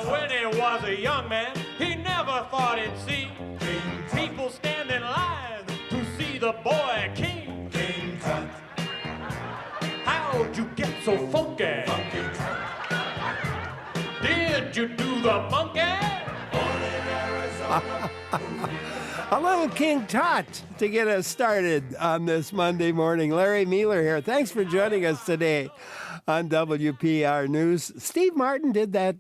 When he was a young man, he never thought he'd see people stand in line to see the boy king. King Tut. How'd you get so funky? Funky Tut. Did you do the monkey? A little King Tut to get us started on this Monday morning. Larry Meiller here. Thanks for joining us today on WPR News. Steve Martin did that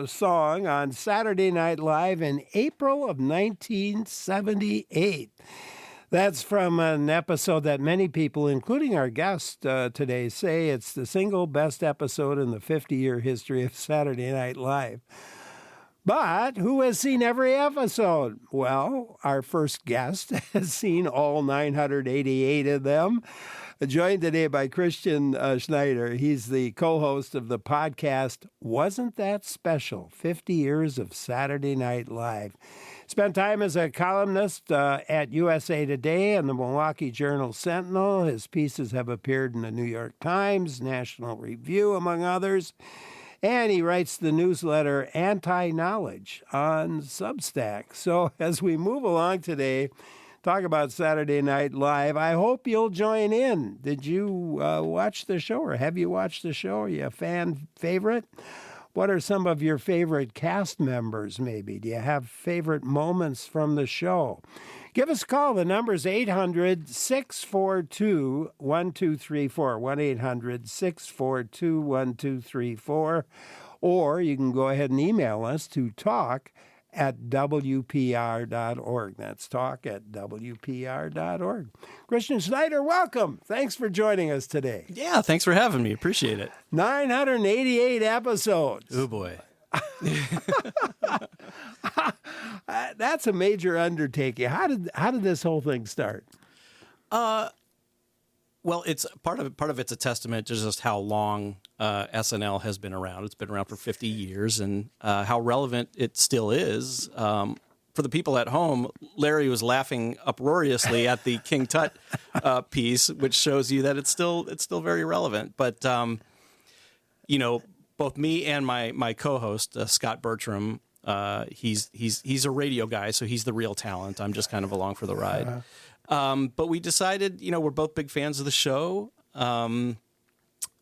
song on Saturday Night Live in April of 1978. That's from an episode that many people, including our guest today, say it's the single best episode in the 50-year history of Saturday Night Live. But who has seen every episode? Well, our first guest has seen all 988 of them. Joined today by Christian Schneider. He's the co-host of the podcast, Wasn't That Special? 50 Years of Saturday Night Live. Spent time as a columnist at USA Today and the Milwaukee Journal-Sentinel. His pieces have appeared in the New York Times, National Review, among others. And he writes the newsletter Anti-Knowledge on Substack. So as we move along today, talk about Saturday Night Live, I hope you'll join in. Did you watch the show, or have you watched the show? Are you a fan favorite? What are some of your favorite cast members, maybe? Do you have favorite moments from the show? Give us a call. The number's 800-642-1234, 1-800-642-1234. Or you can go ahead and email us to talk@wpr.org. That's talk@wpr.org. Christian Schneider, welcome. Thanks for joining us today. Yeah, thanks for having me. Appreciate it. 988 episodes. Oh, boy. That's a major undertaking. How did this whole thing start? Well, it's part of it's a testament to just how long SNL has been around. It's been around for 50 years, and how relevant it still is. For the people at home, Larry was laughing uproariously at the King Tut piece, which shows you that it's still very relevant. But both me and my co-host Scott Bertram, he's a radio guy, so he's the real talent. I'm just kind of along for the ride. But we decided, we're both big fans of the show.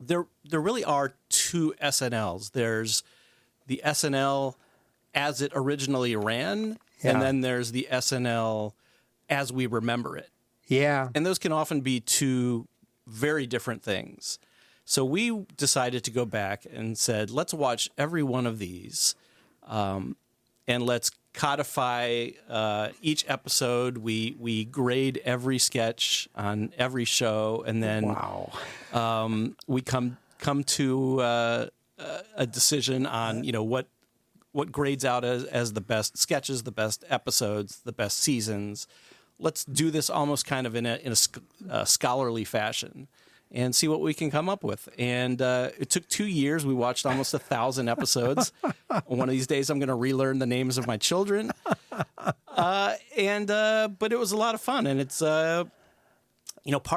There really are two SNLs. There's the SNL as it originally ran, and then there's the SNL as we remember it. Yeah. And those can often be two very different things. So we decided to go back and said, let's watch every one of these, and let's codify each episode. We grade every sketch on every show, and then we come to a decision on what grades out as the best sketches, the best episodes, the best seasons. Let's do this almost kind of in a scholarly fashion and see what we can come up with. And it took 2 years. We watched almost 1,000 episodes. One of these days, I'm going to relearn the names of my children. But it was a lot of fun. And it's, part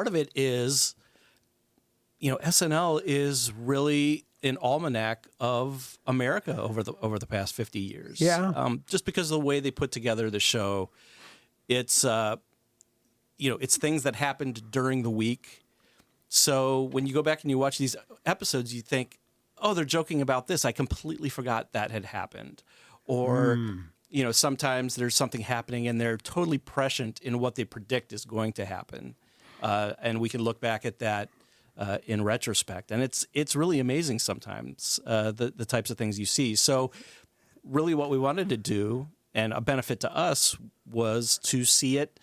of it is, SNL is really an almanac of America over the past 50 years. Yeah. Just because of the way they put together the show, it's it's things that happened during the week. So when you go back and you watch these episodes, you think, oh, they're joking about this. I completely forgot that had happened. Or, sometimes there's something happening and they're totally prescient in what they predict is going to happen. And we can look back at that in retrospect. And it's really amazing sometimes, the types of things you see. So really what we wanted to do, and a benefit to us, was to see it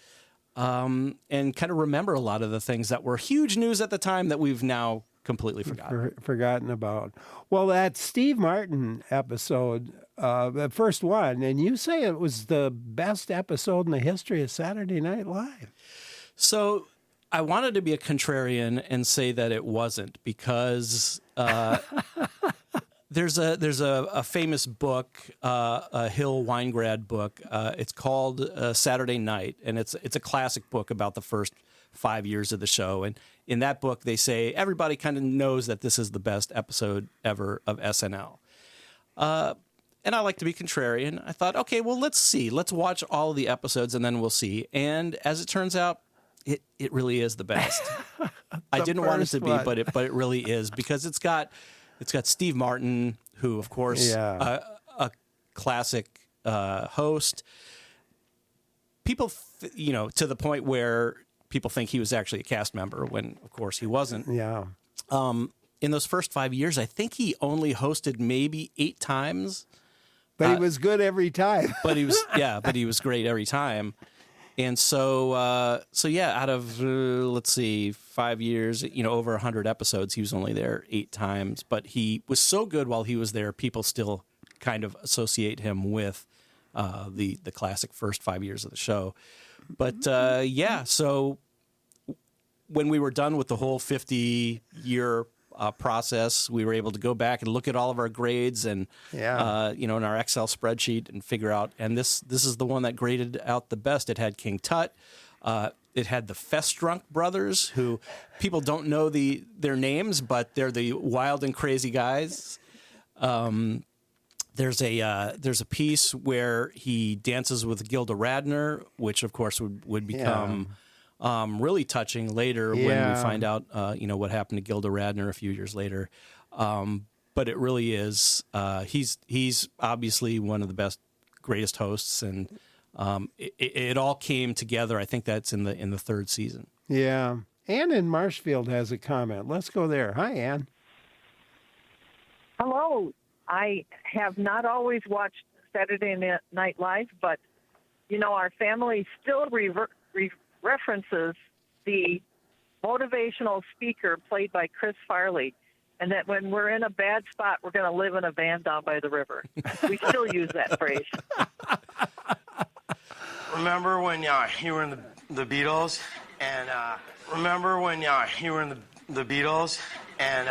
and kind of remember a lot of the things that were huge news at the time that we've now completely forgotten about. Well, that Steve Martin episode, the first one, and you say it was the best episode in the history of Saturday Night Live. So I wanted to be a contrarian and say that it wasn't, because there's a famous book, a Hill Weingrad book. It's called Saturday Night, and it's a classic book about the first 5 years of the show. And in that book, they say everybody kind of knows that this is the best episode ever of SNL. I like to be contrarian. I thought, okay, well, let's see. Let's watch all of the episodes and then we'll see. And as it turns out, it really is the best. I didn't want it to be, but it really is, because it's got Steve Martin, who, of course, a classic host. People, to the point where people think he was actually a cast member when, of course, he wasn't. Yeah. In those first 5 years, I think he only hosted maybe 8 times. But he was good every time. But he was great every time. And so out of, let's see, 5 years, over 100 episodes, he was only there 8 times. But he was so good while he was there, people still kind of associate him with the classic first 5 years of the show. But, so when we were done with the whole 50-year process, we were able to go back and look at all of our grades and, in our Excel spreadsheet and figure out, and this is the one that graded out the best. It had King Tut. It had the Festrunk brothers, who people don't know their names, but they're the wild and crazy guys. There's a piece where he dances with Gilda Radner, which of course would become really touching later when we find out what happened to Gilda Radner a few years later. But it really is he's obviously one of the best, greatest hosts, and it all came together. I think that's in the 3rd season. Yeah. Ann in Marshfield has a comment. Let's go there. Hi, Ann. Hello. I have not always watched Saturday Night Live, but, our family still references the motivational speaker played by Chris Farley, and that when we're in a bad spot, we're going to live in a van down by the river. We still use that phrase. Remember when you were in the Beatles, and remember when you were in the Beatles, and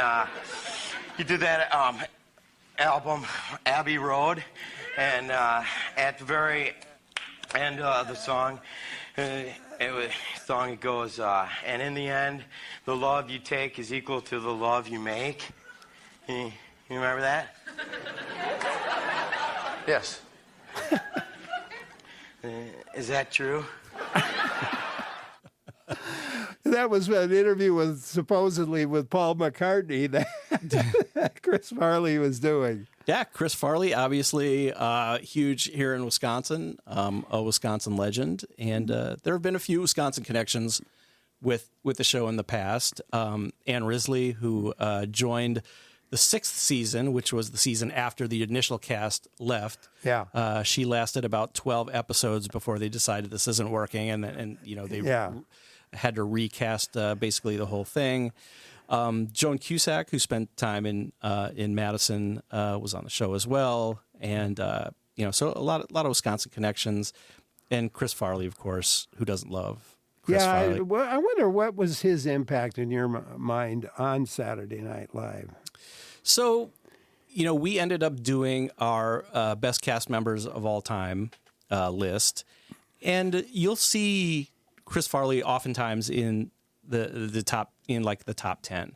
you did that album, Abbey Road, and at the very end of the song, it goes, and in the end, the love you take is equal to the love you make. You remember that? Yes. Is that true? That was an interview supposedly with Paul McCartney that Chris Farley was doing. Yeah, Chris Farley, obviously huge here in Wisconsin, a Wisconsin legend. And there have been a few Wisconsin connections with the show in the past. Ann Risley, who joined the 6th season, which was the season after the initial cast left. Yeah. She lasted about 12 episodes before they decided this isn't working. And they had to recast basically the whole thing. Joan Cusack, who spent time in Madison, was on the show as well, and so a lot of Wisconsin connections, and Chris Farley, of course, who doesn't love Chris Farley? I wonder what was his impact in your mind on Saturday Night Live. So, we ended up doing our best cast members of all time list, and you'll see Chris Farley oftentimes in the top, in like the top 10.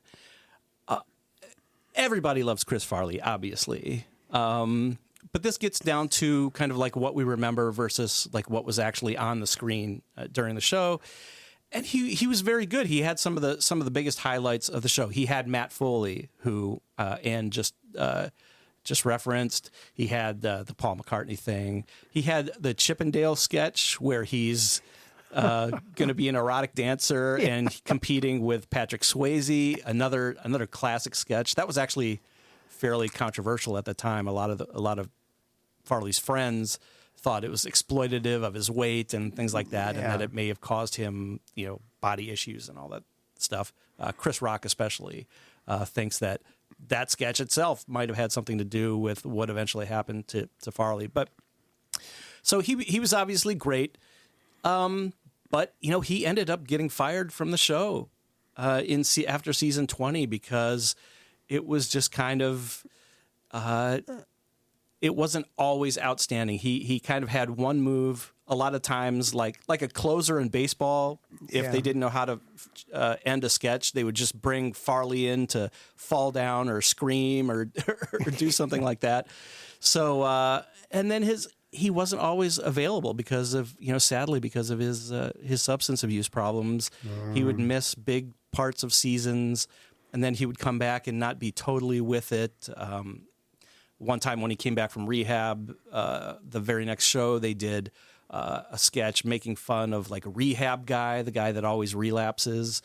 Everybody loves Chris Farley, obviously. But this gets down to kind of like what we remember versus like what was actually on the screen during the show. And he was very good. He had some of the biggest highlights of the show. He had Matt Foley, who Ann just referenced. He had the Paul McCartney thing. He had the Chippendale sketch where he's going to be an erotic dancer and competing with Patrick Swayze. Another classic sketch that was actually fairly controversial at the time. A lot of Farley's friends thought it was exploitative of his weight and things like that, and that it may have caused him, body issues and all that stuff. Chris Rock especially thinks that sketch itself might have had something to do with what eventually happened to Farley. But so he was obviously great. But he ended up getting fired from the show after season 20 because it was just kind of it wasn't always outstanding. He kind of had one move a lot of times, like a closer in baseball, if they didn't know how to end a sketch, they would just bring Farley in to fall down or scream or do something like that. So, and then he wasn't always available because of, sadly, because of his substance abuse problems. He would miss big parts of seasons, and then he would come back and not be totally with it. One time when he came back from rehab, the very next show they did a sketch making fun of like a rehab guy, the guy that always relapses,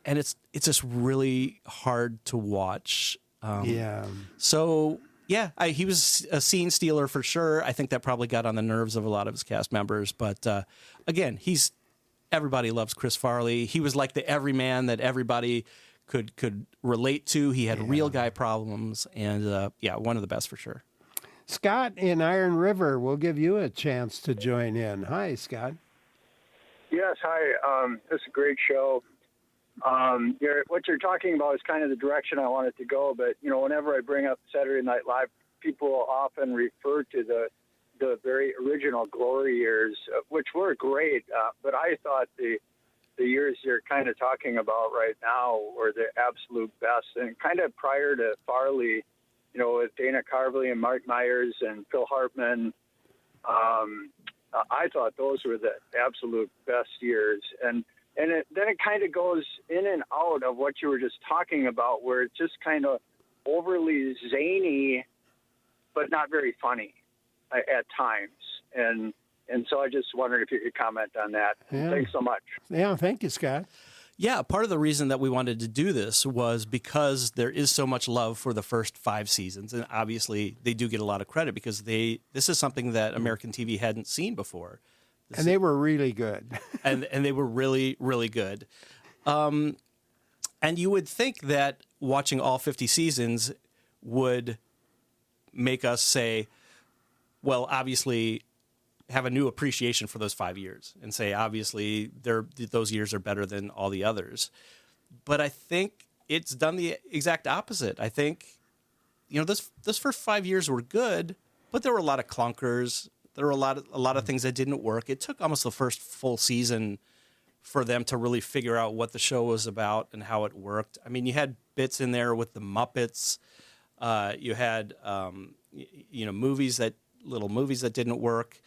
and it's just really hard to watch. So yeah, he was a scene stealer for sure. I think that probably got on the nerves of a lot of his cast members. But again, everybody loves Chris Farley. He was like the everyman that everybody could relate to. He had real guy problems, and one of the best for sure. Scott in Iron River, we'll give you a chance to join in. Hi, Scott. Yes, hi. This is a great show. What you're talking about is kind of the direction I wanted to go, but, whenever I bring up Saturday Night Live, people often refer to the very original glory years, which were great, but I thought the years you're kind of talking about right now were the absolute best, and kind of prior to Farley, with Dana Carvey and Mark Myers and Phil Hartman. I thought those were the absolute best years. And then it kind of goes in and out of what you were just talking about, where it's just kind of overly zany, but not very funny at times. And so I just wondered if you could comment on that. Yeah. Thanks so much. Yeah, thank you, Scott. Yeah, part of the reason that we wanted to do this was because there is so much love for the first 5 seasons, and obviously they do get a lot of credit because this is something that American TV hadn't seen before. And they were really good. and they were really, really good. And you would think that watching all 50 seasons would make us say, well, obviously have a new appreciation for those 5 years and say, obviously, those years are better than all the others. But I think it's done the exact opposite. I think, those first 5 years were good, but there were a lot of clunkers. There were a lot of things that didn't work. It took almost the first full season for them to really figure out what the show was about and how it worked. I mean, you had bits in there with the Muppets. You had, little movies that didn't work.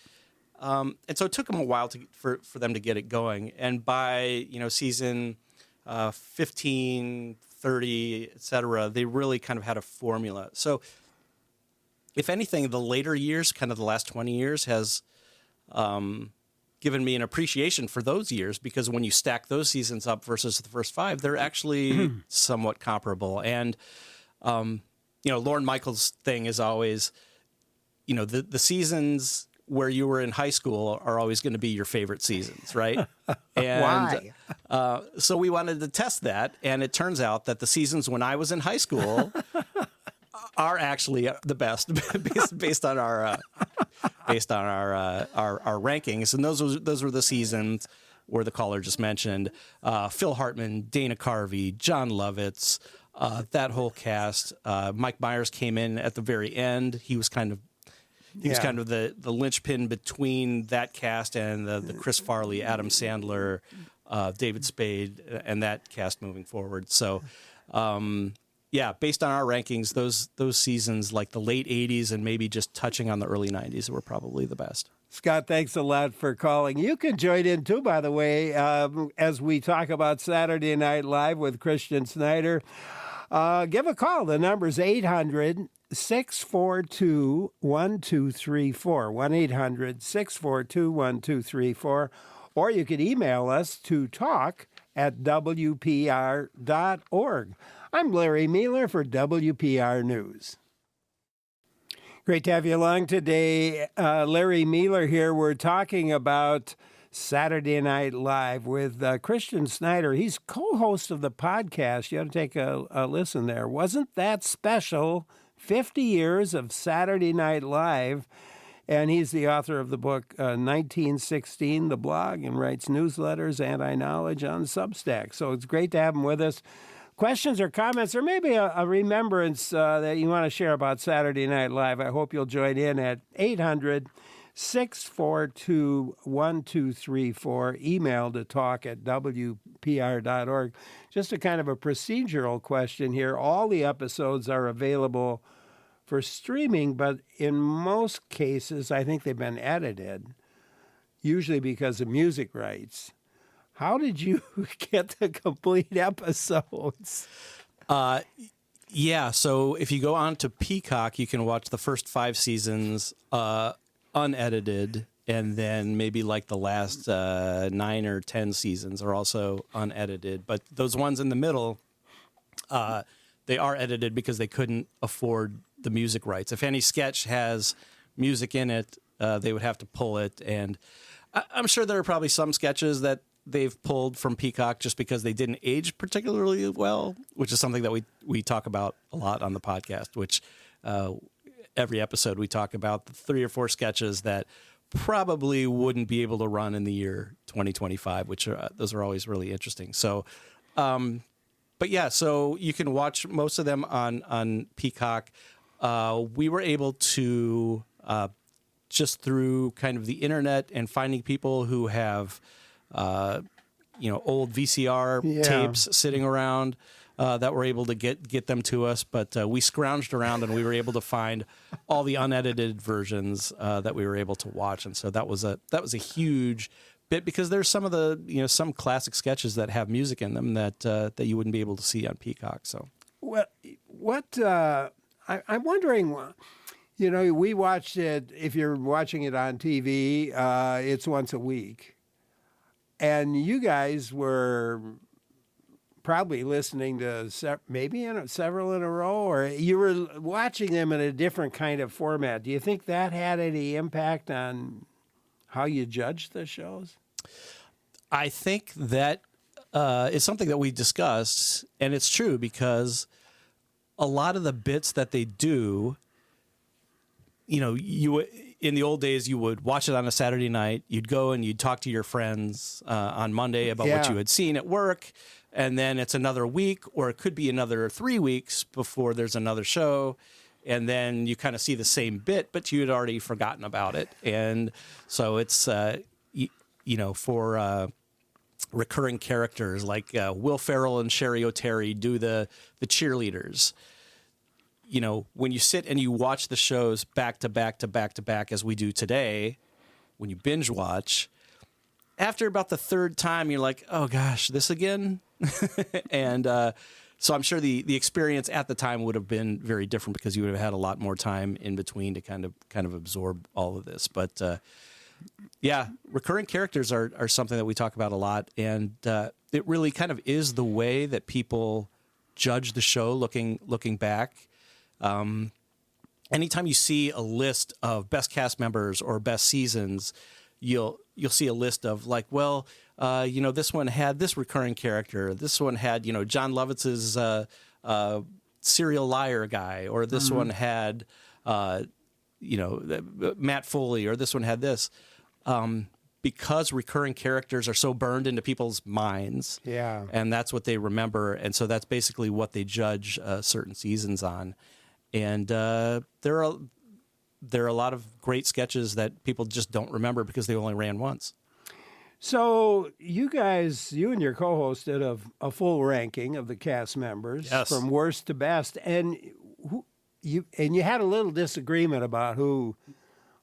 And so it took them a while for them to get it going. And by, season 15, 30, et cetera, they really kind of had a formula. So if anything, the later years, kind of the last 20 years, has given me an appreciation for those years, because when you stack those seasons up versus the first 5, they're actually somewhat comparable. And, Lorne Michaels' thing is always, the seasons where you were in high school are always going to be your favorite seasons, right? And why? So we wanted to test that, and it turns out that the seasons when I was in high school are actually the best based on our rankings. And those were the seasons where the caller just mentioned Phil Hartman, Dana Carvey, John Lovitz, that whole cast. Mike Myers came in at the very end. He was kind of the linchpin between that cast and the Chris Farley, Adam Sandler, David Spade, and that cast moving forward. So, based on our rankings, those seasons, like the late 80s and maybe just touching on the early 90s, were probably the best. Scott, thanks a lot for calling. You can join in too, by the way, as we talk about Saturday Night Live with Christian Schneider. Give a call. The number's 800-642-1234, 1-800-642-1234, or you could email us to talk@wpr.org. I'm Larry Meiller for WPR News. Great to have you along today. Larry Meiller here. We're talking about Saturday Night Live with Christian Schneider. He's co-host of the podcast. You ought to take a listen there. Wasn't That Special? 50 Years of Saturday Night Live. And he's the author of the book 1916, the blog, and writes newsletters, anti-knowledge on Substack. So it's great to have him with us. Questions or comments, or maybe a remembrance that you want to share about Saturday Night Live, I hope you'll join in at 800 642-1234, email to talk@wpr.org. Just a kind of a procedural question here. All the episodes are available for streaming, but in most cases, I think they've been edited, usually because of music rights. How did you get the complete episodes? Yeah, so if you go on to Peacock, you can watch the first 5 seasons unedited, and then maybe like the last 9 or 10 seasons are also unedited. But those ones in the middle, they are edited because they couldn't afford the music rights. If any sketch has music in it, they would have to pull it. And I'm sure there are probably some sketches that they've pulled from Peacock just because they didn't age particularly well, which is something that we talk about a lot on the podcast, which every episode we talk about the 3 or 4 sketches that probably wouldn't be able to run in the year 2025, which those are always really interesting. So, but yeah, so you can watch most of them on Peacock. We were able to, just through kind of the internet and finding people who have, old VCR tapes sitting around, that were able to get them to us. But we scrounged around and we were able to find all the unedited versions that we were able to watch. And so that was a huge bit, because there's some of the, some classic sketches that have music in them that you wouldn't be able to see on Peacock. So I'm wondering, we watched it, if you're watching it on TV, it's once a week. And you guys were probably listening to several in a row, or you were watching them in a different kind of format. Do you think that had any impact on how you judge the shows? I think that is something that we discussed, and it's true, because a lot of the bits that they do, you in the old days, you would watch it on a Saturday night. You'd go and you'd talk to your friends on Monday about what you had seen at work. And then it's another week, or it could be another 3 weeks before there's another show. And then you kind of see the same bit, but you had already forgotten about it. And so it's, for recurring characters like Will Ferrell and Sherry O'Terry do the cheerleaders. When you sit and you watch the shows back to back to back to back, as we do today, when you binge watch, after about the 3rd time, you're like, oh gosh, this again? And so I'm sure the experience at the time would have been very different, because you would have had a lot more time in between to kind of absorb all of this. But recurring characters are something that we talk about a lot, and it really kind of is the way that people judge the show looking back. Anytime you see a list of best cast members or best seasons, you'll see a list of like, well, this one had this recurring character. This one had, John Lovitz's serial liar guy, or this one had, Matt Foley, or this one had this. Because recurring characters are so burned into people's minds, and that's what they remember, and so that's basically what they judge certain seasons on. And there are a lot of great sketches that people just don't remember because they only ran once. So you and your co-host did a full ranking of the cast members, from worst to best, and you had a little disagreement about who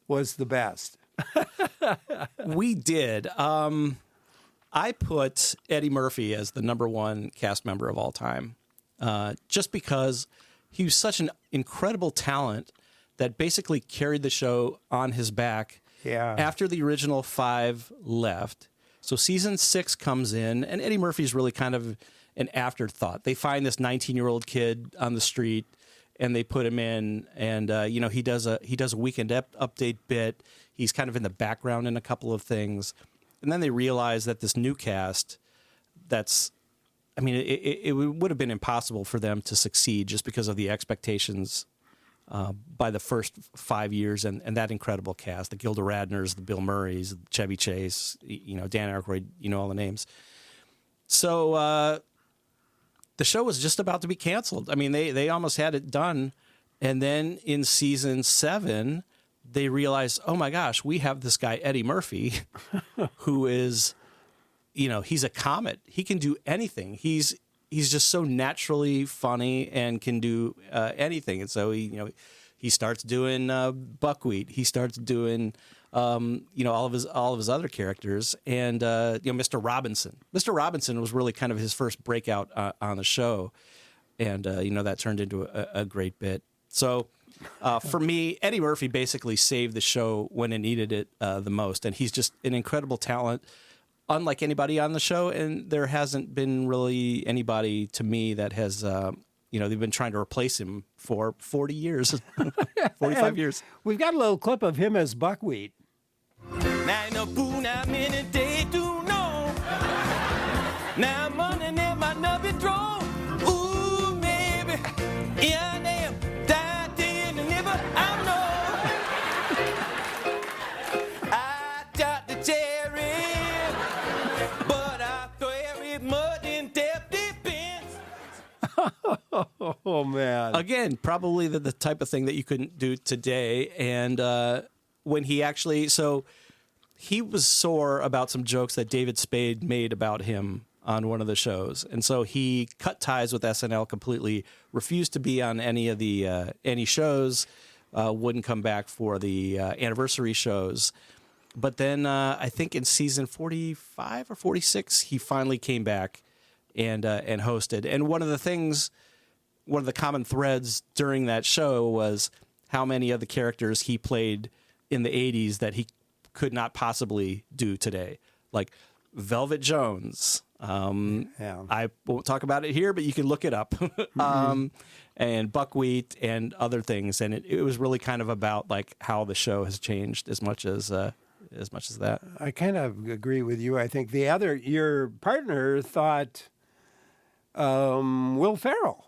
was the best. We did. I put Eddie Murphy as the number 1 cast member of all time, just because he was such an incredible talent that basically carried the show on his back after the original 5 left. So season 6 comes in, and Eddie Murphy's really kind of an afterthought. They find this 19-year-old kid on the street, and they put him in, and he does a Weekend Update bit. He's kind of in the background in a couple of things, and then they realize that this new cast, it would have been impossible for them to succeed just because of the expectations by the first 5 years, and that incredible cast, the Gilda Radners, the Bill Murrays, Chevy Chase, Dan Aykroyd, all the names. So the show was just about to be canceled. I mean, they almost had it done, and then in season 7, they realized, oh my gosh, we have this guy Eddie Murphy, who is, he's a comet. He can do anything. He's just so naturally funny and can do anything. And so he starts doing Buckwheat. He starts doing all of his other characters, and Mr. Robinson. Mr. Robinson was really kind of his first breakout on the show, and that turned into a great bit. So for me, Eddie Murphy basically saved the show when it needed it the most, and he's just an incredible talent, unlike anybody on the show. And there hasn't been really anybody to me that has. They've been trying to replace him for 40 years, 45 years. We've got a little clip of him as Buckwheat. Now I know boo, now minute day to know. Now money never never draw. Ooh, baby, yeah, I am. That day and never I know. I got the cherry, but I throw it mud in depth defense. Oh, man. Again, probably the type of thing that you couldn't do today. And when he actually, he was sore about some jokes that David Spade made about him on one of the shows. And so he cut ties with SNL completely, refused to be on any of the any shows, wouldn't come back for the anniversary shows. But then I think in season 45 or 46, he finally came back and hosted. And one of the common threads during that show was how many of the characters he played in the 80s that he could not possibly do today. Like Velvet Jones. I won't talk about it here, but you can look it up. And Buckwheat and other things. And it was really kind of about like how the show has changed as much as that. I kind of agree with you. I think your partner thought Will Ferrell.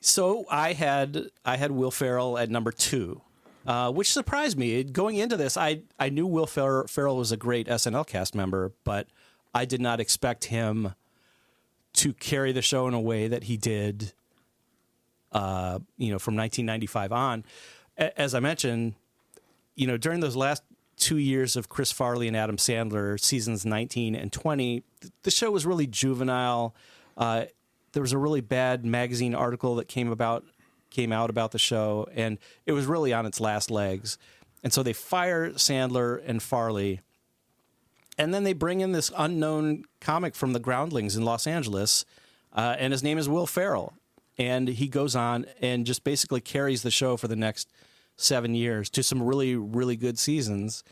So I had Will Ferrell at number 2, which surprised me. Going into this, I knew Will Ferrell was a great SNL cast member, but I did not expect him to carry the show in a way that he did, from 1995 on. As I mentioned, during those last 2 years of Chris Farley and Adam Sandler, seasons 19 and 20, the show was really juvenile. There was a really bad magazine article that came out about the show, and it was really on its last legs. And so they fire Sandler and Farley, and then they bring in this unknown comic from the Groundlings in Los Angeles, and his name is Will Ferrell. And he goes on and just basically carries the show for the next 7 years to some really, really good seasons.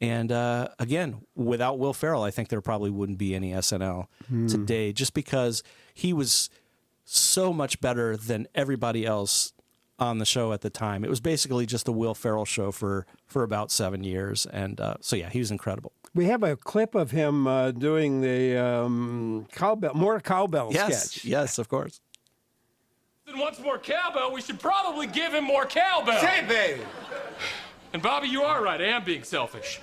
And again, without Will Ferrell, I think there probably wouldn't be any SNL today, just because he was so much better than everybody else on the show at the time. It was basically just a Will Ferrell show for about 7 years. And he was incredible. We have a clip of him doing the more cowbell sketch. Yes, of course. If he wants more cowbell, we should probably give him more cowbell. Say, baby. And Bobby, you are right. I am being selfish.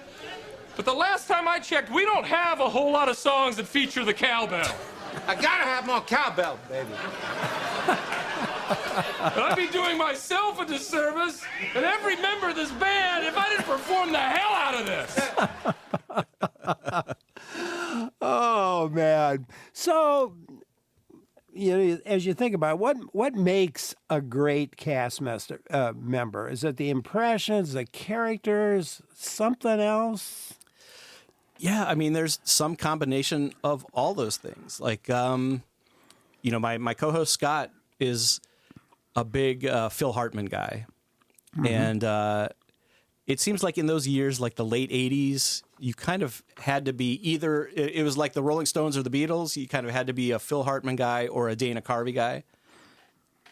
But the last time I checked, we don't have a whole lot of songs that feature the cowbell. I gotta have more cowbell, baby. And I'd be doing myself a disservice and every member of this band if I didn't perform the hell out of this. Oh, man. So, as you think about it, what makes a great cast member? Is it the impressions, the characters, something else? Yeah, I mean, there's some combination of all those things. Like, my co-host Scott is a big Phil Hartman guy. Mm-hmm. And it seems like in those years, like the late 80s, you kind of had to be either, it was like the Rolling Stones or the Beatles. You kind of had to be a Phil Hartman guy or a Dana Carvey guy.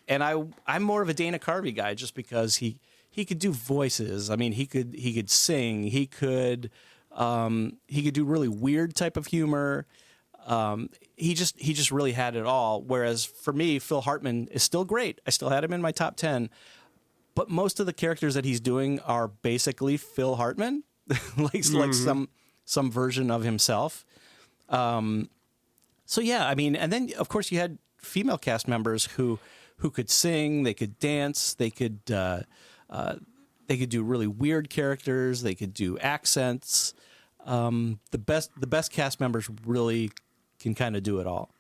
And I'm more of a Dana Carvey guy just because he could do voices. I mean, he could sing. He could do really weird type of humor. He just really had it all. Whereas for me, Phil Hartman is still great. I still had him in my top 10. But most of the characters that he's doing are basically Phil Hartman, like some version of himself. So yeah, I mean, and then of course you had female cast members who could sing, they could dance, they could They could do really weird characters. They could do accents. The best cast members really can kind of do it all.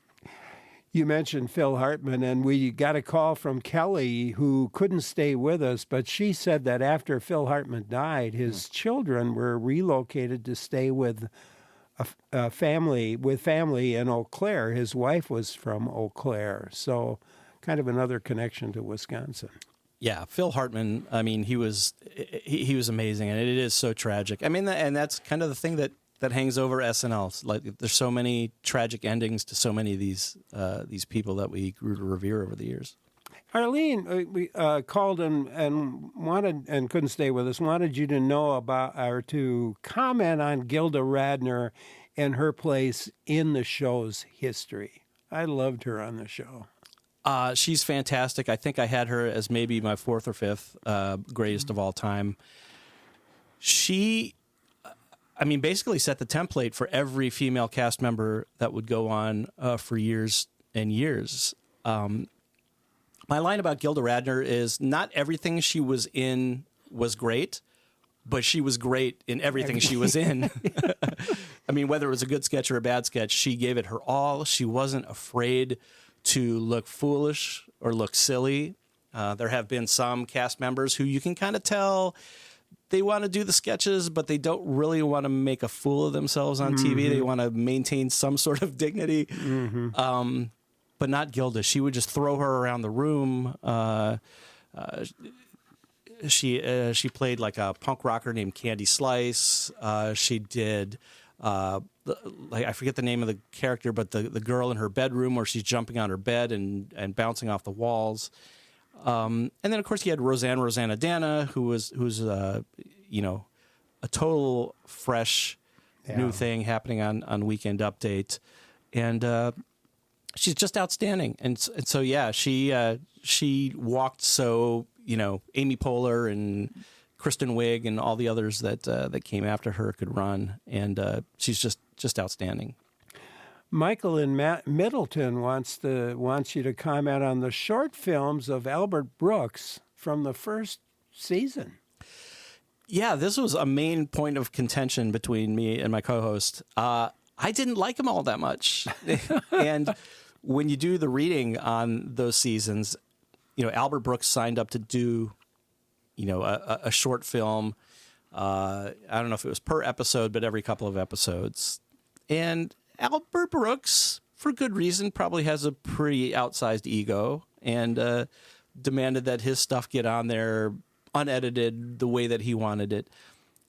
You mentioned Phil Hartman, and we got a call from Kelly, who couldn't stay with us, but she said that after Phil Hartman died, his children were relocated to stay with a family in Eau Claire. His wife was from Eau Claire, so kind of another connection to Wisconsin. Yeah, Phil Hartman. I mean, he was amazing, and it is so tragic. I mean, and that's kind of the thing that hangs over SNL. Like, there's so many tragic endings to so many of these people that we grew to revere over the years. Arlene, we called and wanted and couldn't stay with us. Wanted you to know about or to comment on Gilda Radner and her place in the show's history. I loved her on the show. She's fantastic. I think I had her as maybe my fourth or fifth greatest of all time. She, I mean, basically set the template for every female cast member that would go on for years and years. My line about Gilda Radner is not everything she was in was great, but she was great in everything she was in. I mean, whether it was a good sketch or a bad sketch, she gave it her all. She wasn't afraid to look foolish or look silly. There have been some cast members who you can kind of tell they want to do the sketches, but they don't really want to make a fool of themselves on TV. They want to maintain some sort of dignity. But not Gilda. She would just throw her around the room. She played like a punk rocker named Candy Slice. She did, I forget the name of the character, but the girl in her bedroom where she's jumping on her bed and bouncing off the walls. And then of course you had Rosanna, who's a total fresh new thing happening on Weekend Update, and she's just outstanding. And so yeah, she walked so Amy Poehler and Kristen Wiig and all the others that came after her could run, and she's just outstanding. Michael in Middleton wants you to comment on the short films of Albert Brooks from the first season. Yeah, this was a main point of contention between me and my co-host. I didn't like them all that much, and when you do the reading on those seasons, Albert Brooks signed up to do, a short film. I don't know if it was per episode, but every couple of episodes. And Albert Brooks, for good reason, probably has a pretty outsized ego and demanded that his stuff get on there unedited the way that he wanted it.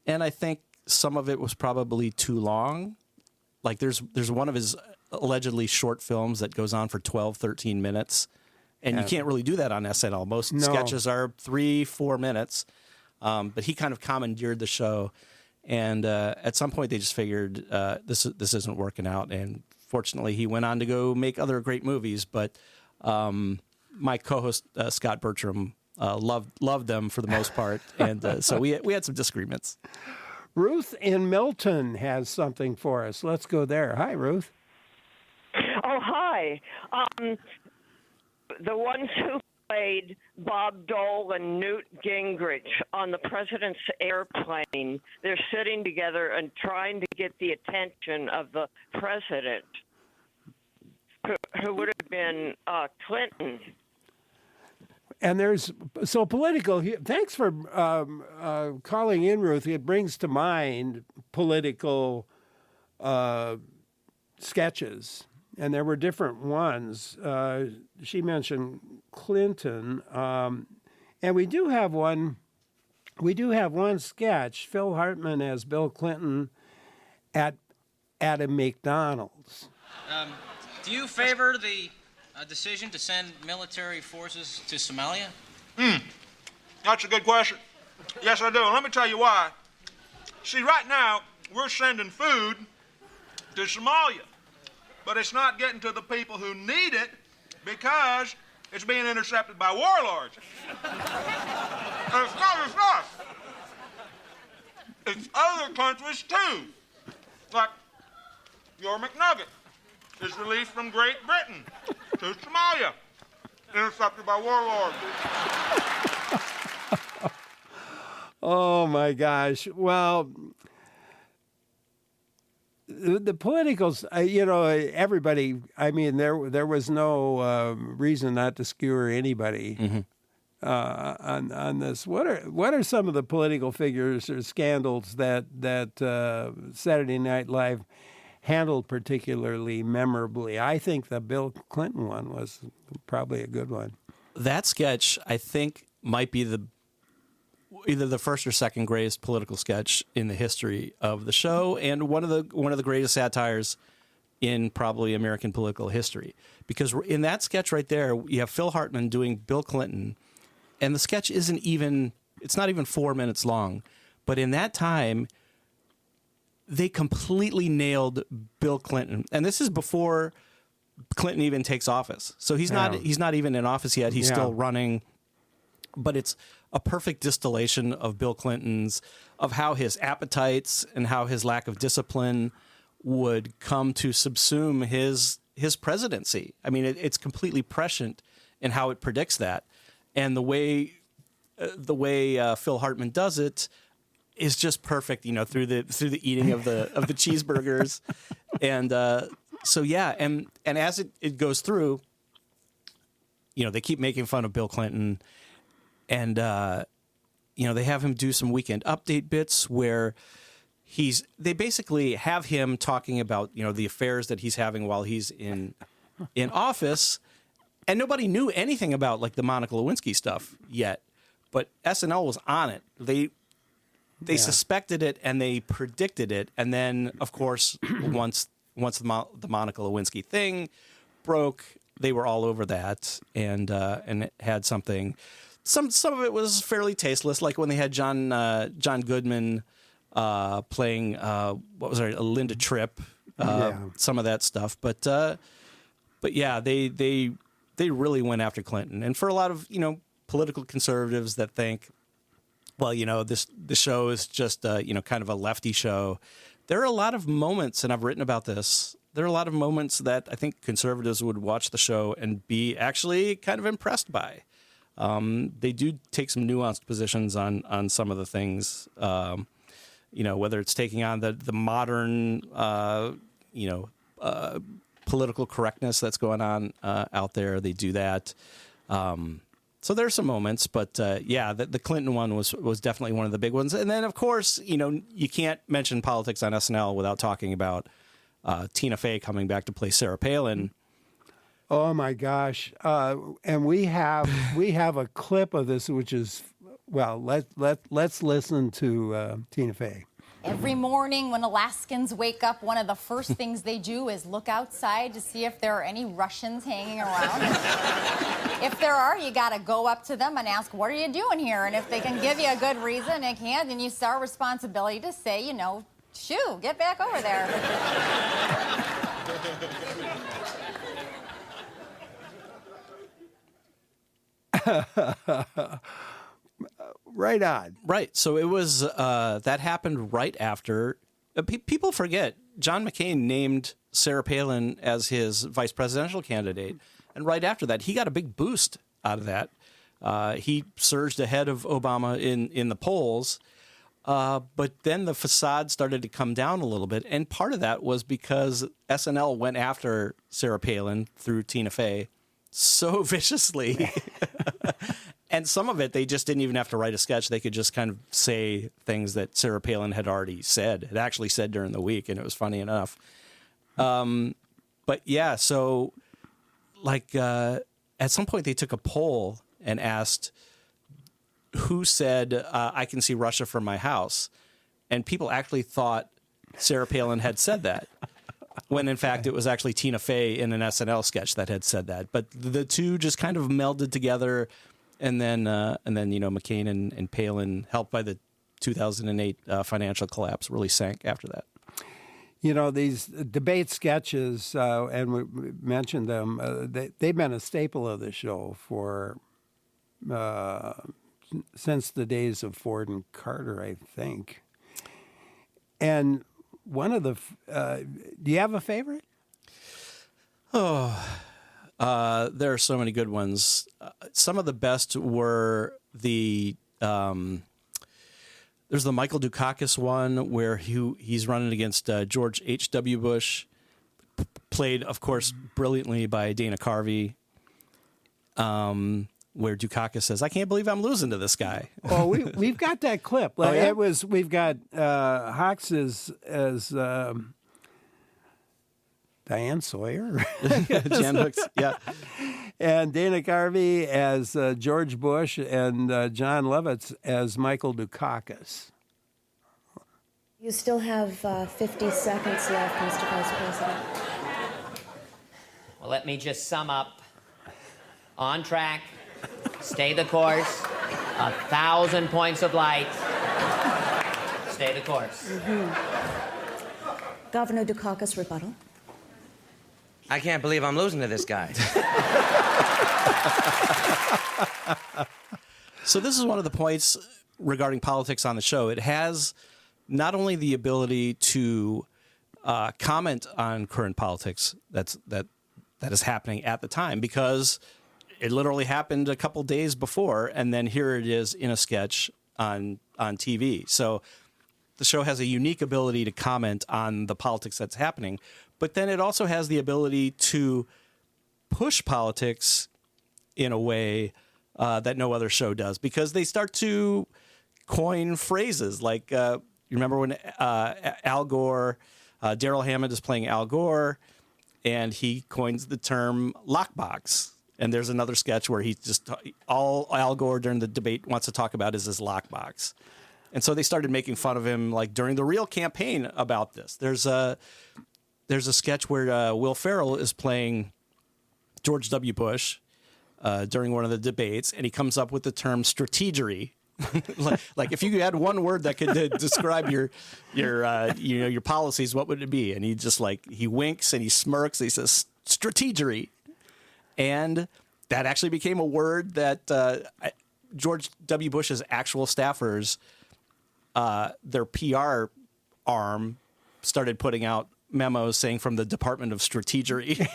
And I think some of it was probably too long. Like there's one of his allegedly short films that goes on for 12, 13 minutes. And you can't really do that on SNL. Most sketches are 3-4 minutes. But he kind of commandeered the show. And at some point, they just figured this isn't working out. And fortunately, he went on to go make other great movies. But my co-host, Scott Bertram, loved them for the most part. And so we had some disagreements. Ruth in Milton has something for us. Let's go there. Hi, Ruth. Oh, hi. The ones who played Bob Dole and Newt Gingrich on the president's airplane, they're sitting together and trying to get the attention of the president, who would have been Clinton. And there's so political. Thanks for calling in, Ruth. It brings to mind political sketches, and there were different ones. She mentioned Clinton, and we do have one. We do have one sketch. Phil Hartman as Bill Clinton at a McDonald's. Do you favor the decision to send military forces to Somalia? That's a good question. Yes, I do. And let me tell you why. See, right now, we're sending food to Somalia, but it's not getting to the people who need it because it's being intercepted by warlords. And it's not just us. It's other countries, too. Like your McNugget is released from Great Britain to Somalia, intercepted by warlords. Oh my gosh. Well, the politicals, everybody. I mean, there was no reason not to skewer anybody on this. What are some of the political figures or scandals that Saturday Night Live handled particularly memorably? I think the Bill Clinton one was probably a good one. That sketch, I think, might be either the first or second greatest political sketch in the history of the show, and one of the greatest satires in probably American political history. Because in that sketch right there, you have Phil Hartman doing Bill Clinton, and the sketch it's not even 4 minutes long. But in that time, they completely nailed Bill Clinton. And this is before Clinton even takes office. So he's not even in office yet. He's still running. But it's a perfect distillation of Bill Clinton's, of how his appetites and how his lack of discipline would come to subsume his presidency. I mean, it's completely prescient in how it predicts that. And the way Phil Hartman does it is just perfect, through the eating of the cheeseburgers. And so yeah, and as it goes through, they keep making fun of Bill Clinton. And, they have him do some Weekend Update bits where they basically have him talking about, the affairs that he's having while he's in office. And nobody knew anything about the Monica Lewinsky stuff yet. But SNL was on it. They suspected it and they predicted it. And then, of course, once the Monica Lewinsky thing broke, they were all over that and it had something. Some of it was fairly tasteless, like when they had John Goodman playing Linda Tripp, some of that stuff. But yeah, they really went after Clinton, and for a lot of political conservatives that think, well, the show is just kind of a lefty show. There are a lot of moments, and I've written about this. There are a lot of moments that I think conservatives would watch the show and be actually kind of impressed by. They do take some nuanced positions on some of the things, whether it's taking on the modern, political correctness that's going on out there. They do that. So there's some moments, but the Clinton one was definitely one of the big ones. And then, of course, you can't mention politics on SNL without talking about Tina Fey coming back to play Sarah Palin. Oh my gosh! And we have a clip of this, which is let's listen to Tina Fey. Every morning when Alaskans wake up, one of the first things they do is look outside to see if there are any Russians hanging around. If there are, you got to go up to them and ask, what are you doing here? And if they can give you a good reason, they can't, then you start responsibility to say, shoo, get back over there. Right on. Right. So it was that happened right after. People forget John McCain named Sarah Palin as his vice presidential candidate, and right after that, he got a big boost out of that. He surged ahead of Obama in the polls, but then the facade started to come down a little bit, and part of that was because SNL went after Sarah Palin through Tina Fey so viciously. And some of it, they just didn't even have to write a sketch. They could just kind of say things that Sarah Palin had already said, had actually said during the week, and it was funny enough. But yeah, so at some point they took a poll and asked who said, I can see Russia from my house. And people actually thought Sarah Palin had said that, when in fact it was actually Tina Fey in an SNL sketch that had said that. But the two just kind of melded together. And then McCain and Palin, helped by the 2008 financial collapse, really sank after that. These debate sketches, and we mentioned them, they've been a staple of the show for since the days of Ford and Carter, I think. And one of the, do you have a favorite? There are so many good ones. Some of the best were the There's the Michael Dukakis one where he's running against George H.W. Bush, played, of course, brilliantly by Dana Carvey, where Dukakis says, "I can't believe I'm losing to this guy." Oh, we've got that clip. Oh, yeah? We've got Hawks as Diane Sawyer. Jan Hooks, yeah. And Dana Carvey as George Bush and John Lovitz as Michael Dukakis. You still have 50 seconds left, Mr. Vice President. Well, let me just sum up. On track, stay the course, 1,000 points of light. Stay the course. Governor Dukakis, rebuttal. I can't believe I'm losing to this guy. So this is one of the points regarding politics on the show. It has not only the ability to comment on current politics that is happening at the time, because it literally happened a couple days before, and then here it is in a sketch on TV. So the show has a unique ability to comment on the politics that's happening, but then it also has the ability to push politics in a way that no other show does, because they start to coin phrases like, you remember when Al Gore, Daryl Hammond is playing Al Gore, and he coins the term lockbox. And there's another sketch where all Al Gore during the debate wants to talk about is his lockbox. And so they started making fun of him like during the real campaign about this. There's a sketch where Will Ferrell is playing George W. Bush during one of the debates, and he comes up with the term strategery. like if you had one word that could describe your policies, what would it be? And he winks and he smirks and he says strategery. And that actually became a word that George W. Bush's actual staffers, their PR arm, started putting out memos saying from the Department of Strategery.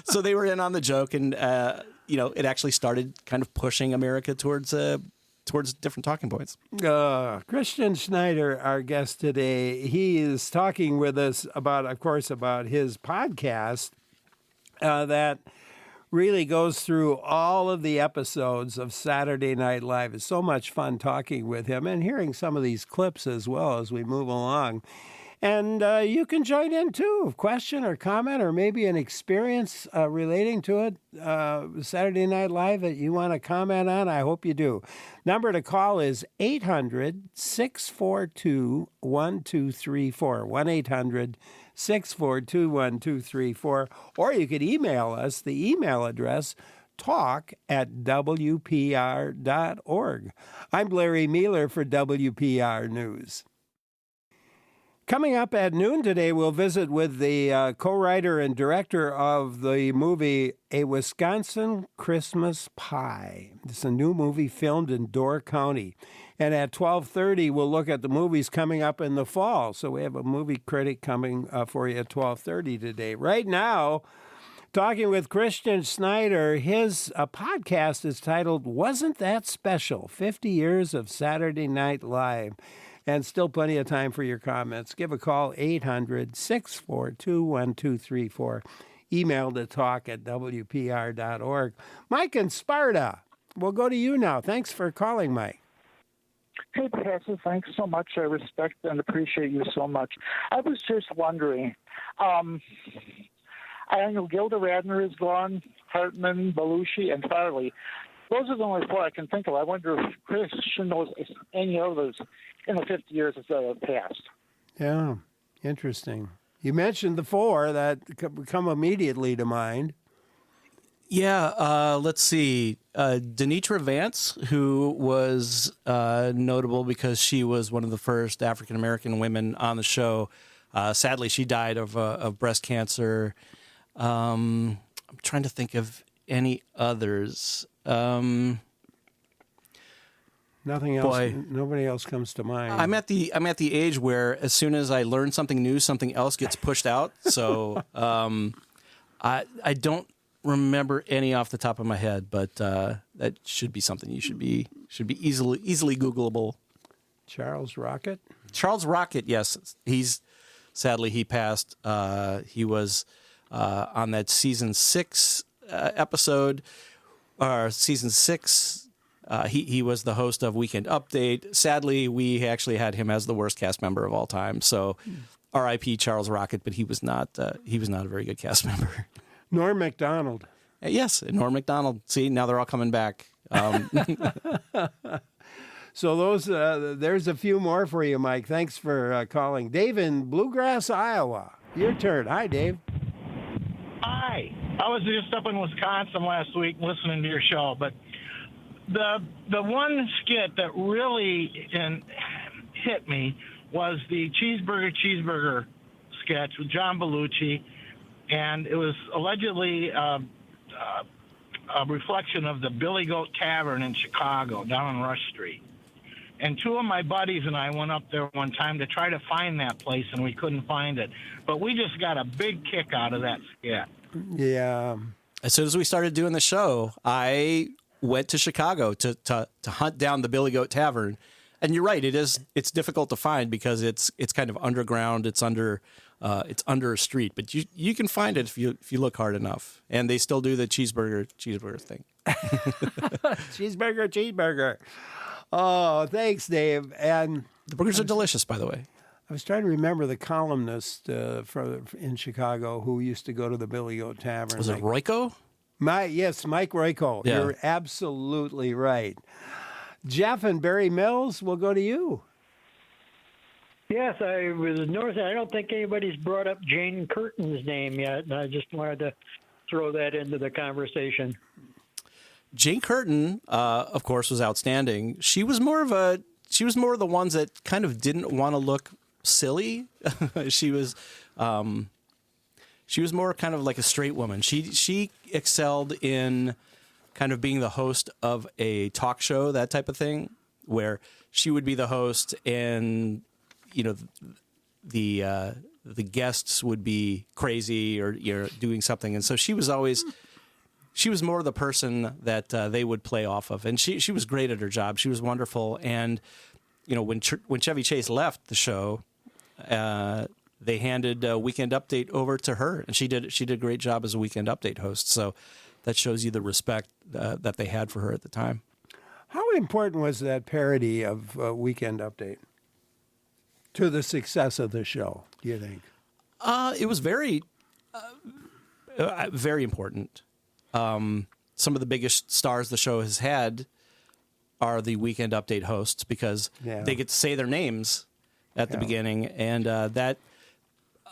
So they were in on the joke, and it actually started kind of pushing America towards different talking points. Christian Schneider, our guest today, he is talking with us about his podcast that really goes through all of the episodes of Saturday Night Live. It's so much fun talking with him and hearing some of these clips as well as we move along. And you can join in, too, a question or comment or maybe an experience relating to it, Saturday Night Live that you want to comment on. I hope you do. Number to call is 800-642-1234, 1-800-642-1234. Or you could email us, the email address, talk@wpr.org. I'm Larry Meiller for WPR News. Coming up at noon today, we'll visit with the co-writer and director of the movie A Wisconsin Christmas Pie. It's a new movie filmed in Door County. And at 12:30, we'll look at the movies coming up in the fall. So we have a movie critic coming for you at 12:30 today. Right now, talking with Christian Schneider, his podcast is titled Wasn't That Special? 50 Years of Saturday Night Live. And still plenty of time for your comments. Give a call, 800-642-1234. Email to talk@wpr.org. Mike in Sparta, we'll go to you now. Thanks for calling, Mike. Hey, Professor, thanks so much. I respect and appreciate you so much. I was just wondering, I know Gilda Radner is gone, Hartman, Belushi, and Farley. Those are the only four I can think of. I wonder if Christian knows any others in the 50 years that have passed. Yeah, interesting. You mentioned the four that come immediately to mind. Yeah, let's see. Denitra Vance, who was notable because she was one of the first African-American women on the show. Sadly, she died of breast cancer. I'm trying to think of any others. Nothing else. Boy, nobody else comes to mind. I'm at the age where as soon as I learn something new, something else gets pushed out. So I don't remember any off the top of my head, but that should be something you should be easily Googleable. Charles Rocket? Charles Rocket, yes. Sadly, he passed. He was on that season 6 episode, or season 6. He was the host of Weekend Update. Sadly, we actually had him as the worst cast member of all time. So, R.I.P. Charles Rocket, but he was not a very good cast member. Norm Macdonald. Yes, Norm Macdonald. See, now they're all coming back. So there's a few more for you, Mike. Thanks for calling. Dave in Bluegrass, Iowa. Your turn. Hi, Dave. Hi. I was just up in Wisconsin last week listening to your show, but the one skit that really hit me was the cheeseburger sketch with John Belushi, and it was allegedly a reflection of the Billy Goat Tavern in Chicago down on Rush Street. And two of my buddies and I went up there one time to try to find that place, and we couldn't find it. But we just got a big kick out of that skit. Yeah. As soon as we started doing the show, I went to Chicago to hunt down the Billy Goat Tavern. And you're right, it's difficult to find because it's kind of underground. It's under a street, but you can find it if you look hard enough. And they still do the cheeseburger thing. Cheeseburger. Oh, thanks, Dave. And the burgers are delicious, by the way. I was trying to remember the columnist in Chicago who used to go to the Billy Goat Tavern. Was it Royko? Yes, Mike Royko. Yeah. You're absolutely right. Jeff and Barry Mills, we'll go to you. Yes, I was noticing. I don't think anybody's brought up Jane Curtin's name yet, and I just wanted to throw that into the conversation. Jane Curtin, of course, was outstanding. She was more of the ones that kind of didn't want to look silly. She was more kind of like a straight woman. She excelled in kind of being the host of a talk show, that type of thing, where she would be the host and, the guests would be crazy or doing something. And so she was more the person that they would play off of. And she was great at her job. She was wonderful. And, when Chevy Chase left the show, they handed Weekend Update over to her, and she did a great job as a Weekend Update host. So that shows you the respect that they had for her at the time. How important was that parody of Weekend Update to the success of the show, do you think? It was very, very important. Some of the biggest stars the show has had are the Weekend Update hosts because they get to say their names at the beginning, and that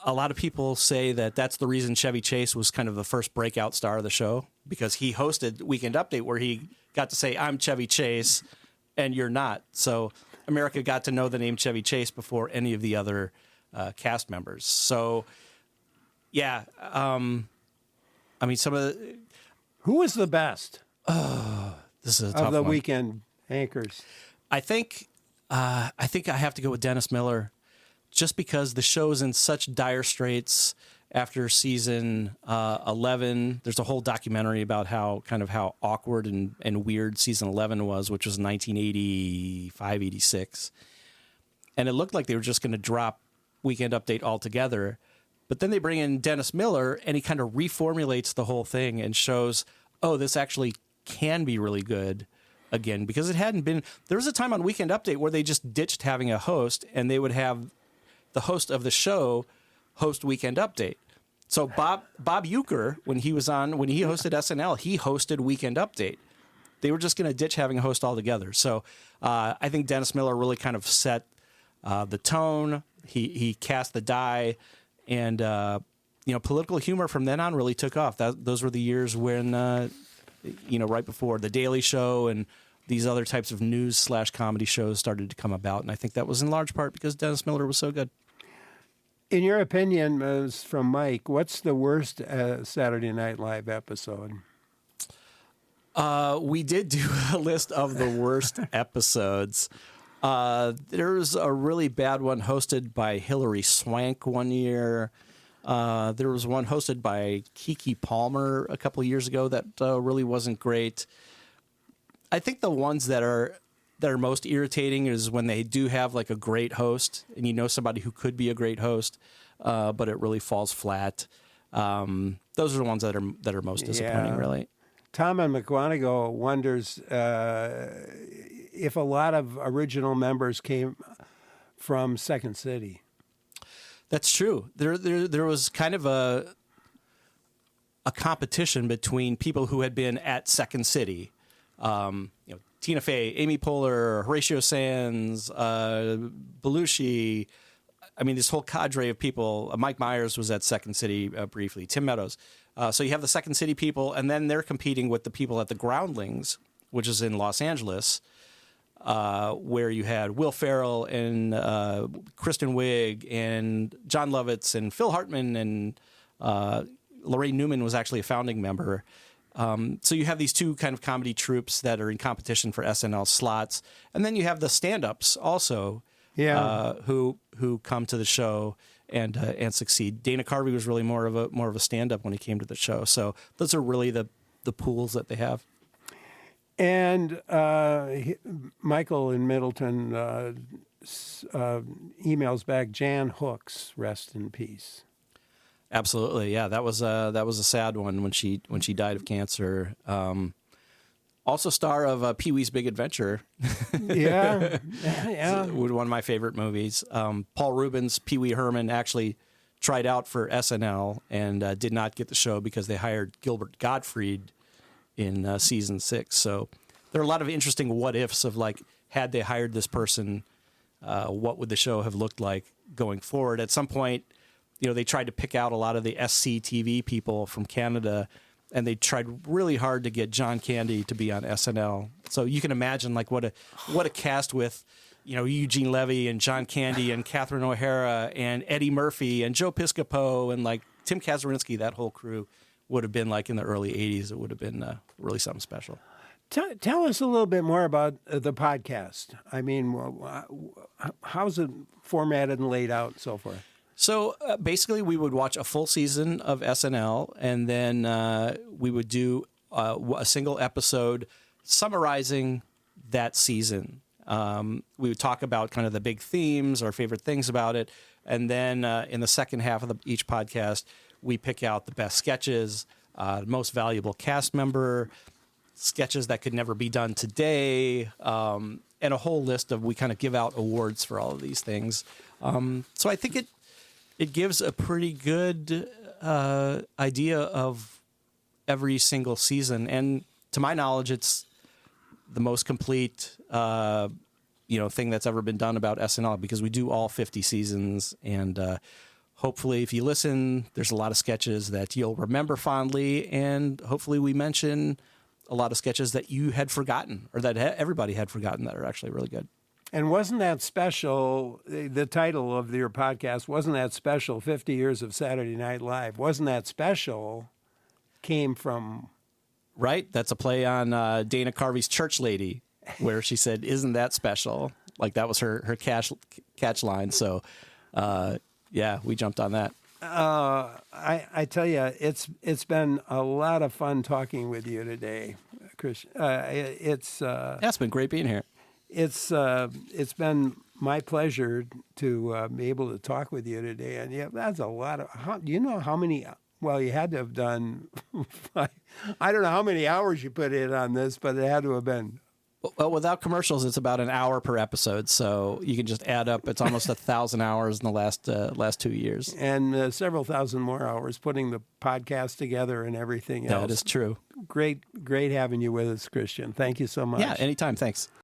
a lot of people say that's the reason Chevy Chase was kind of the first breakout star of the show, because he hosted Weekend Update where he got to say, "I'm Chevy Chase and you're not." So America got to know the name Chevy Chase before any of the other cast members. So yeah, some of the... Who was the best? This is a tough of the one. weekend anchors. I think I have to go with Dennis Miller, just because the show's in such dire straits after season 11. There's a whole documentary about how awkward and weird season 11 was, which was 1985, 86. And it looked like they were just going to drop Weekend Update altogether. But then they bring in Dennis Miller, and he kind of reformulates the whole thing and shows, this actually can be really good again, because it hadn't been. There was a time on Weekend Update where they just ditched having a host, and they would have the host of the show host Weekend Update. So Bob Uecker, when he hosted SNL, he hosted Weekend Update. They were just going to ditch having a host altogether. So I think Dennis Miller really kind of set the tone. He cast the die. And, political humor from then on really took off. Those were the years when, right before The Daily Show and these other types of news/comedy shows started to come about. And I think that was in large part because Dennis Miller was so good. In your opinion, from Mike, what's the worst Saturday Night Live episode? We did do a list of the worst episodes. There's a really bad one hosted by Hilary Swank one year. There was one hosted by Keke Palmer a couple of years ago that really wasn't great. I think the ones that that are most irritating is when they do have like a great host, and you know somebody who could be a great host, but it really falls flat. Those are the ones that are most disappointing, really. Tom and McGonigal wonders if a lot of original members came from Second City. That's true. There was kind of a competition between people who had been at Second City. Tina Fey, Amy Poehler, Horatio Sands, Belushi. I mean, this whole cadre of people. Mike Myers was at Second City briefly. Tim Meadows. So you have the Second City people, and then they're competing with the people at the Groundlings, which is in Los Angeles, where you had Will Ferrell and Kristen Wiig and John Lovitz and Phil Hartman and Lorraine Newman was actually a founding member. So you have these two kind of comedy troupes that are in competition for SNL slots, and then you have the stand-ups also, who come to the show and succeed. Dana Carvey was really more of a stand-up when he came to the show. So those are really the pools that they have. And Michael in Middleton emails back, Jan Hooks, rest in peace. Absolutely, yeah. That was a sad one when she died of cancer. Also star of Pee-wee's Big Adventure. Yeah. One of my favorite movies. Paul Rubens, Pee-wee Herman actually tried out for SNL and did not get the show because they hired Gilbert Gottfried in season 6. So there are a lot of interesting what ifs of like, had they hired this person, what would the show have looked like going forward? At some point, they tried to pick out a lot of the SCTV people from Canada, and they tried really hard to get John Candy to be on SNL. So you can imagine like what a cast with, Eugene Levy and John Candy and Catherine O'Hara and Eddie Murphy and Joe Piscopo and like Tim Kazurinsky, that whole crew would have been like in the early 80s. It would have been really something special. Tell us a little bit more about the podcast. I mean, how's it formatted and laid out and so forth? So basically, we would watch a full season of SNL, and then we would do a single episode summarizing that season. We would talk about kind of the big themes, our favorite things about it, and then in the second half of each podcast, we pick out the best sketches, the most valuable cast member, sketches that could never be done today, and a whole list of, we kind of give out awards for all of these things. So I think it gives a pretty good idea of every single season. And to my knowledge, it's the most complete, thing that's ever been done about SNL, because we do all 50 seasons. And hopefully, if you listen, there's a lot of sketches that you'll remember fondly. And hopefully we mention a lot of sketches that you had forgotten, or that everybody had forgotten, that are actually really good. And wasn't that special, the title of your podcast, wasn't that special, 50 Years of Saturday Night Live, wasn't that special, came from... Right, that's a play on Dana Carvey's Church Lady, where she said, isn't that special? Like that was her catch line. So, we jumped on that. I tell you, it's been a lot of fun talking with you today, Christian. It's been great being here. It's been my pleasure to be able to talk with you today, and that's a lot of. Do you know how many? Well, you had to have done. I don't know how many hours you put in on this, but it had to have been. Well, without commercials, it's about an hour per episode, so you can just add up. It's almost 1,000 hours in the last 2 years, and several thousand more hours putting the podcast together and everything else. That is true. Great having you with us, Christian. Thank you so much. Yeah, anytime. Thanks.